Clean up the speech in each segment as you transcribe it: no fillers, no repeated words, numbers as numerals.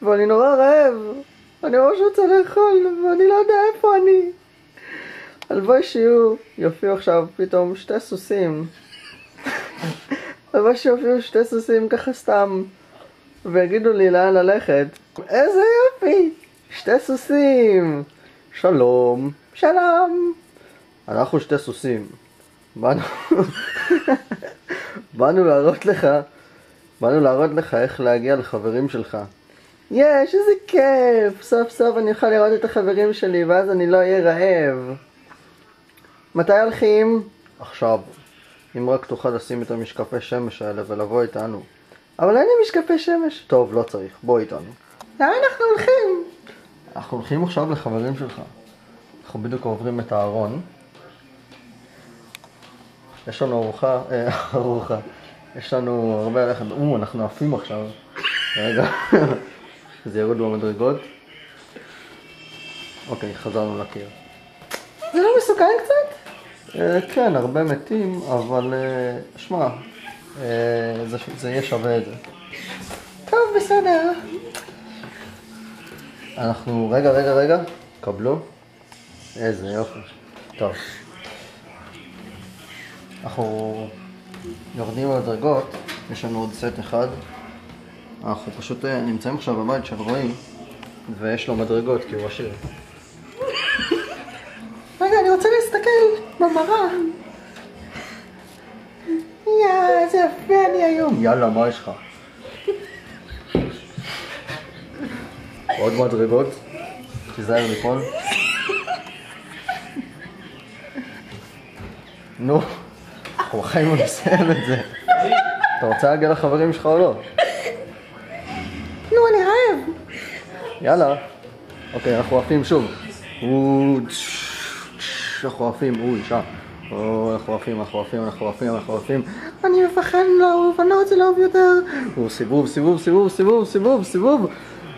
ואני נורא רעב. אני ממש רוצה לאכול, ואני לא יודע איפה אני. הלוואי יופיעו עכשיו פתאום שתי סוסים. הלוואי שיופיעו שתי סוסים ככה סתם, ויגידו לי לאן ללכת. איזה יופי! שתי סוסים! שלום. שלום. אנחנו שתי סוסים. באנו להראות לך איך להגיע לחברים שלך. יש, איזה כיף! סוף סוף אני אוכל לראות את החברים שלי, ואז אני לא אהיה רעב. מתי הולכים? עכשיו. אם רק תוכל לשים את המשקפי שמש האלה ולבוא איתנו. אבל אין לי משקפי שמש. טוב, לא צריך. בוא איתנו. לאן אנחנו הולכים? אנחנו הולכים עכשיו לחברים שלך. אנחנו בדיוק עוברים את הארון. יש לנו ארוחה. יש לנו הרבה ללכת. אנחנו עפים עכשיו. רגע. זה ירד במדרגות. אוקיי, חזרנו לקיר. זה לא מסוכן קצת? כן, הרבה מתים, אבל שמע, זה יהיה שווה את זה. טוב, בסדר. אנחנו, רגע, קבלו. איזה יופי. טוב. אנחנו יורדים במדרגות, יש לנו עוד סט אחד. אנחנו פשוט נמצאים עכשיו בבית של רועי, ויש לו מדרגות כי הוא עשיר. רגע, אני רוצה להסתכל במראה. איזה יפה אני היום. יאללה, מה יש לך? עוד מדרגות. תיזהר ליפול. נו, אנחנו בחיים לא נסיים את זה. אתה רוצה להגיע לחברים שלך או לא? נו, אני רעב. יאללה. אוקיי, אנחנו עפים שוב. אנחנו עפים, שם. אנחנו עפים. אני מפחד לעוף, אני לא רוצה לעוף יותר. סיבוב.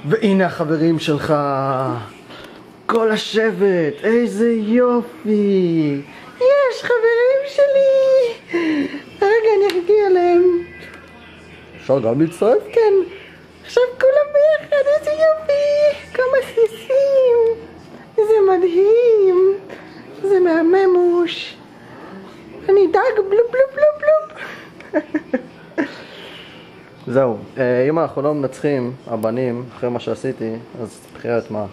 והנה החברים שלך. כל השבט, איזה יופי. יש חברים שלי. רגע, אני אגיע אליהם. אפשר גם להצטרף? כן. עכשיו כולם ביחד, איזה יופי. כמה חיסים. איזה מדהים. זה מהממוש. אני דג בלופ. זהו, אם אנחנו לא מנצחים, הבנים, אחרי מה שעשיתי, אז בחירת מה?